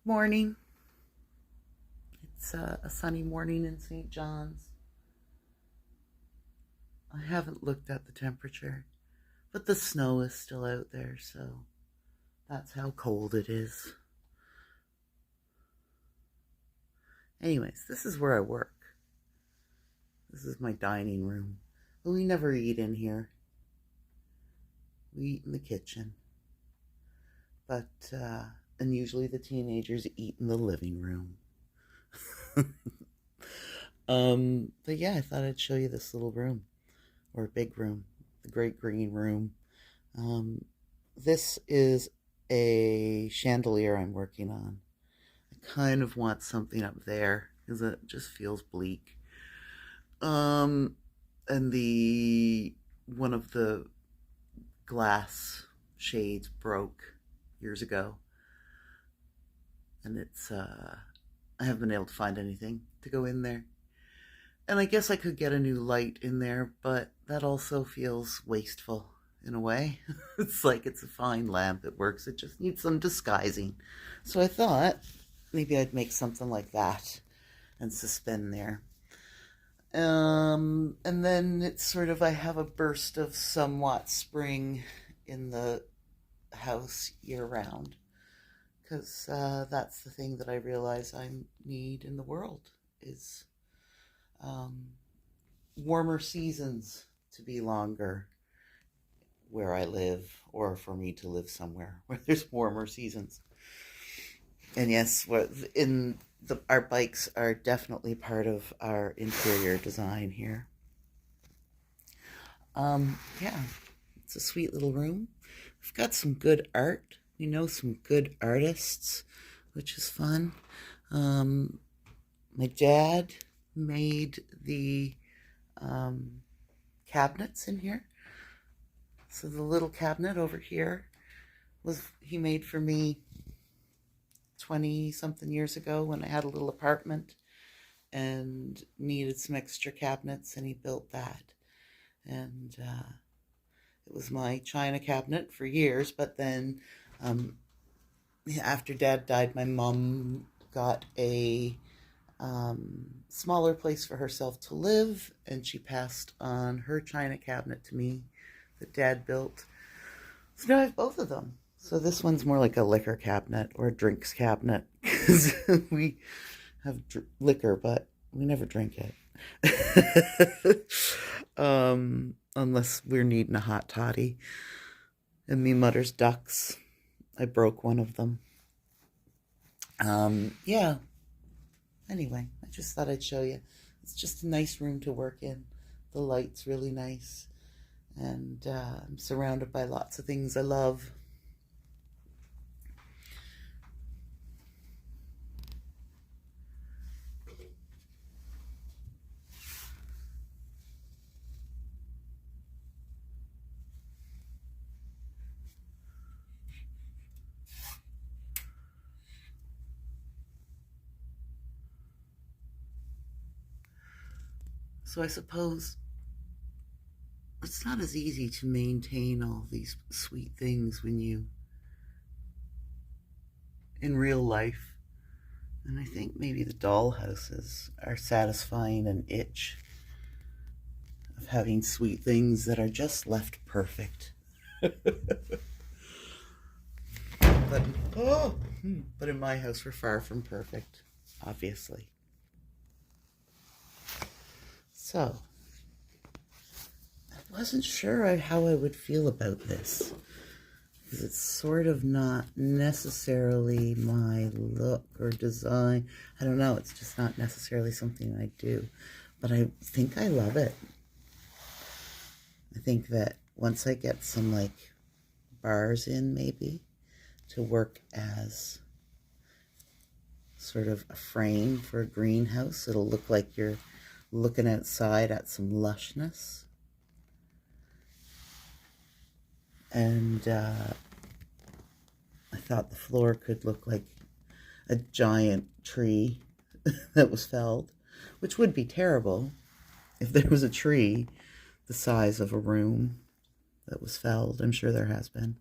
Morning. It's a sunny morning in St. John's. I haven't looked at the temperature, but the snow is still out there, so that's how cold it is. Anyways, this is where I work. This is my dining room. But we never eat in here. We eat in the kitchen. But, and usually the teenagers eat in the living room. But yeah, I thought I'd show you this little room, or big room, the great green room. Um, this is a chandelier I'm working on. I kind of want something up there because it just feels bleak. Um, and the one of the glass shades broke years ago, and I haven't been able to find anything to go in there. And I guess I could get a new light in there, but that also feels wasteful in a way. It's like it's a fine lamp, it works, it just needs some disguising. So I thought maybe I'd make something like that and suspend there. And then it's sort of, I have a burst of somewhat spring in the house year round because that's the thing that I realize I need in the world is um, warmer seasons to be longer where I live, or for me to live somewhere where there's warmer seasons. And yes, our bikes are definitely part of our interior design here. Yeah, it's a sweet little room. We've got some good art. We know some good artists, which is fun. My dad made the cabinets in here. So the little cabinet over here he made for me 20 something years ago when I had a little apartment and needed some extra cabinets, and he built that. And it was my china cabinet for years, but then after Dad died, my mom got a smaller place for herself to live, and she passed on her china cabinet to me that Dad built. So now I have both of them. So this one's more like a liquor cabinet or a drinks cabinet because we have liquor, but we never drink it. Unless we're needing a hot toddy. And me mother's ducks. I broke one of them. Yeah. Anyway, I just thought I'd show you. It's just a nice room to work in. The light's really nice. And I'm surrounded by lots of things I love. So I suppose it's not as easy to maintain all these sweet things when you, in real life. And I think maybe the dollhouses are satisfying an itch of having sweet things that are just left perfect. But oh, but in my house we're far from perfect, obviously. So I wasn't sure how I would feel about this because it's sort of not necessarily my look or design. I don't know, it's just not necessarily something I do, but I think I love it. I think that once I get some like bars in, maybe to work as sort of a frame for a greenhouse, it'll look like you're looking outside at some lushness. And I thought the floor could look like a giant tree that was felled, which would be terrible if there was a tree the size of a room that was felled. I'm sure there has been.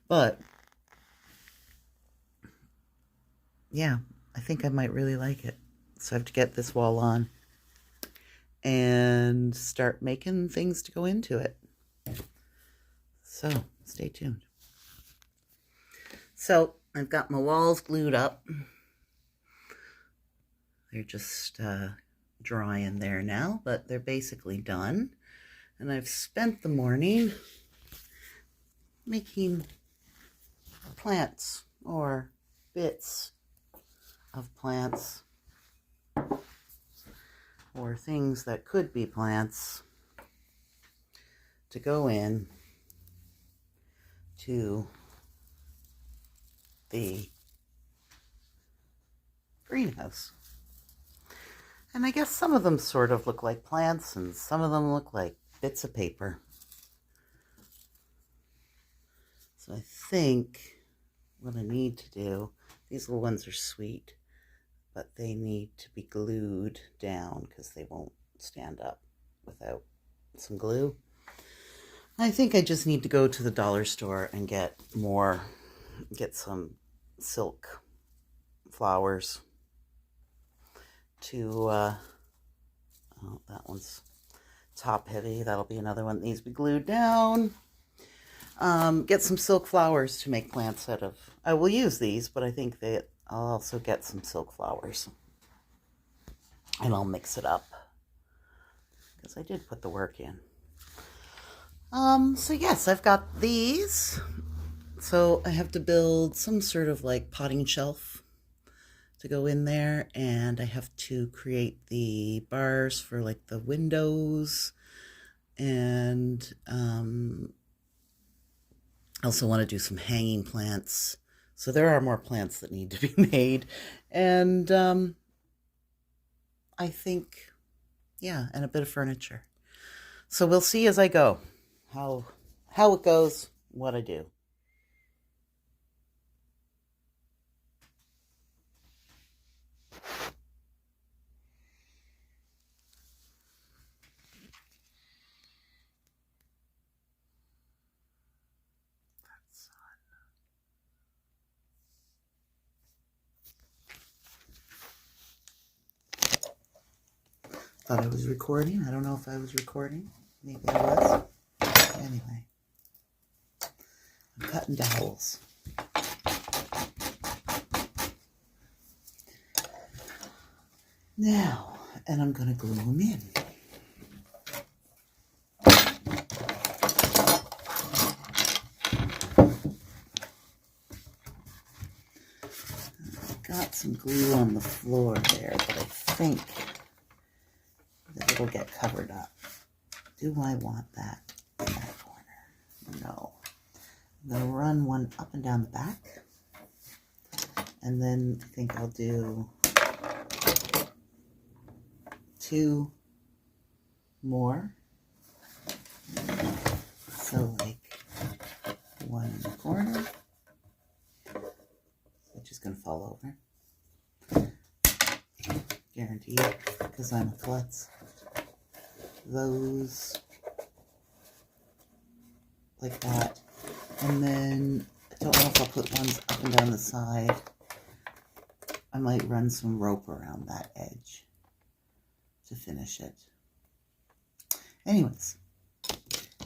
But yeah, I think I might really like it. So I have to get this wall on and start making things to go into it. So stay tuned. So I've got my walls glued up. They're just drying there now, but they're basically done. And I've spent the morning making plants or bits of plants or things that could be plants to go in to the greenhouse. And I guess some of them sort of look like plants and some of them look like bits of paper. So I think what I need to do, these little ones are sweet, but they need to be glued down because they won't stand up without some glue. I think I just need to go to the dollar store and get some silk flowers to, oh, that one's top heavy. That'll be another one that needs to be glued down. Get some silk flowers to make plants out of. I will use these, but I think that I'll also get some silk flowers. And I'll mix it up because I did put the work in. So yes, I've got these. So I have to build some sort of like potting shelf to go in there, and I have to create the bars for like the windows, and I also want to do some hanging plants. So there are more plants that need to be made, and I think, yeah, and a bit of furniture. So we'll see as I go how it goes, what I do. Thought I was recording. I don't know if I was recording. Maybe I was. Anyway, I'm cutting dowels. Now, and I'm going to glue them in. I've got some glue on the floor there, but I think that it'll get covered up. Do I want that in that corner? No. I'm going to run one up and down the back. And then I think I'll do 2 more. So like 1 in the corner, which is going to fall over. Guaranteed, because I'm a klutz. Those like that. And then I don't know if I'll put ones up and down the side. I might run some rope around that edge to finish it. Anyways,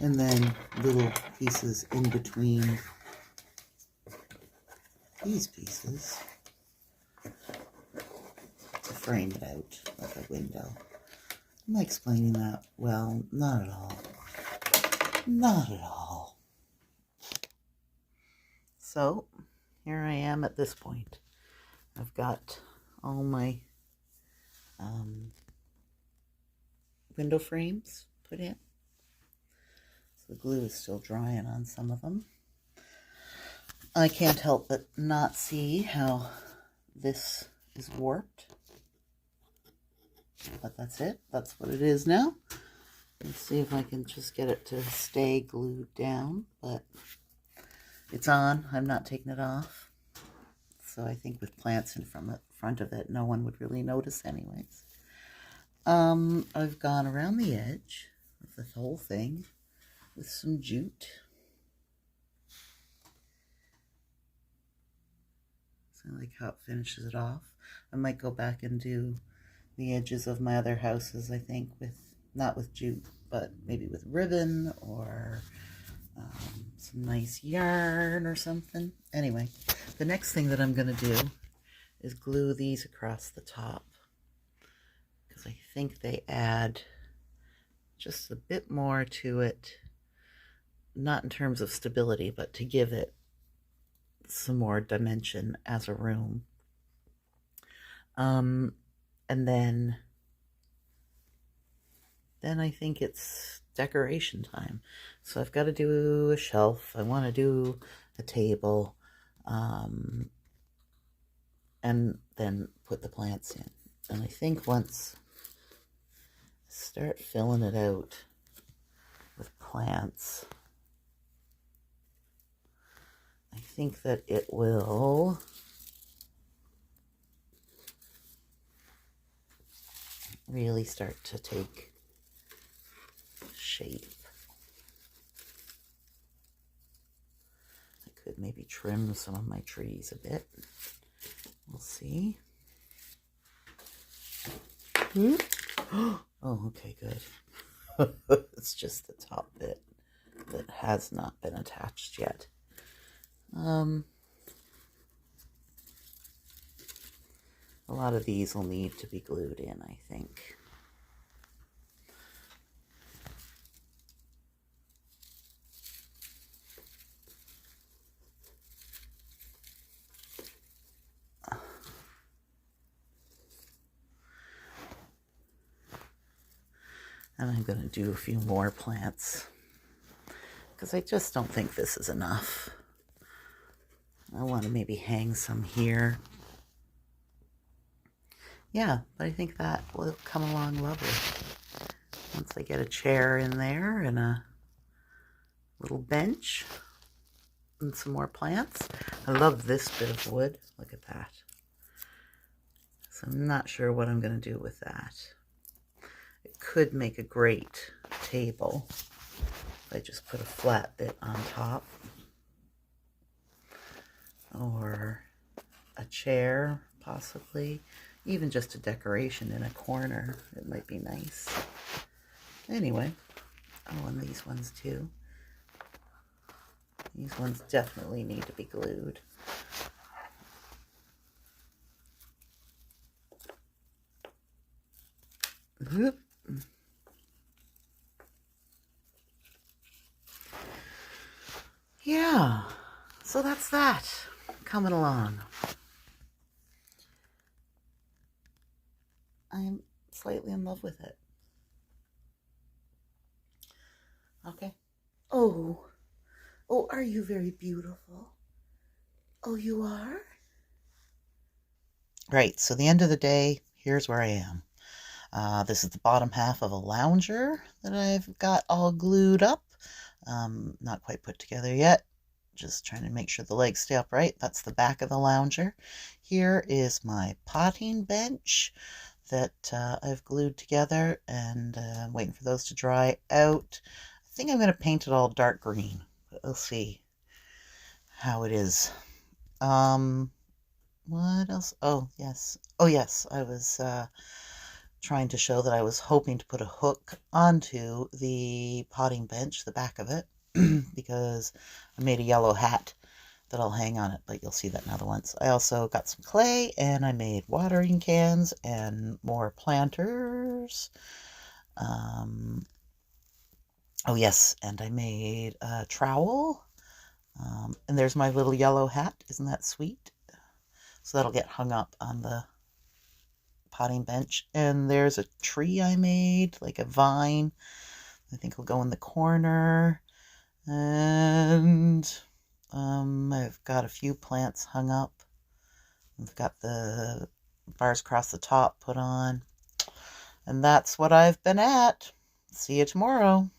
and then little pieces in between these pieces to frame it out like a window. Am I explaining that well? Not at all. Not at all. So here I am at this point. I've got all my window frames put in. So the glue is still drying on some of them. I can't help but not see how this is warped. But that's it. That's what it is now. Let's see if I can just get it to stay glued down. But it's on. I'm not taking it off. So I think with plants in front of it, no one would really notice anyways. I've gone around the edge of the whole thing with some jute. So I like how it finishes it off. I might go back and do the edges of my other houses, I think, with not with jute, but maybe with ribbon or some nice yarn or something. Anyway, the next thing that I'm going to do is glue these across the top because I think they add just a bit more to it, not in terms of stability, but to give it some more dimension as a room. And then I think it's decoration time. So I've got to do a shelf. I want to do a table, and then put the plants in. And I think once I start filling it out with plants, I think that it will really start to take shape. I could maybe trim some of my trees a bit. We'll see. Oh, okay, good. It's just the top bit that has not been attached yet. A lot of these will need to be glued in, I think. And I'm going to do a few more plants because I just don't think this is enough. I want to maybe hang some here. Yeah, but I think that will come along lovely. Once I get a chair in there and a little bench and some more plants. I love this bit of wood. Look at that. So I'm not sure what I'm going to do with that. It could make a great table if I just put a flat bit on top. Or a chair, possibly. Even just a decoration in a corner. It might be nice. Anyway. Oh, and these ones too. These ones definitely need to be glued. Whoop. Yeah, so that's that coming along. I'm slightly in love with it. Okay. Oh, are you very beautiful? Oh, you are? Right, so the end of the day, here's where I am. This is the bottom half of a lounger that I've got all glued up. Not quite put together yet. Just trying to make sure the legs stay upright. That's the back of the lounger. Here is my potting bench that I've glued together, and I'm waiting for those to dry out. I think I'm going to paint it all dark green. But we'll see how it is. What else? Oh, yes. I was trying to show that I was hoping to put a hook onto the potting bench, the back of it, because I made a yellow hat that I'll hang on it, but you'll see that in other ones. I also got some clay, and I made watering cans and more planters. Oh yes, and I made a trowel. And there's my little yellow hat. Isn't that sweet? So that'll get hung up on the potting bench. And there's a tree I made, like a vine. I think it'll go in the corner. And I've got a few plants hung up. I've got the bars across the top put on. And that's what I've been at. See you tomorrow.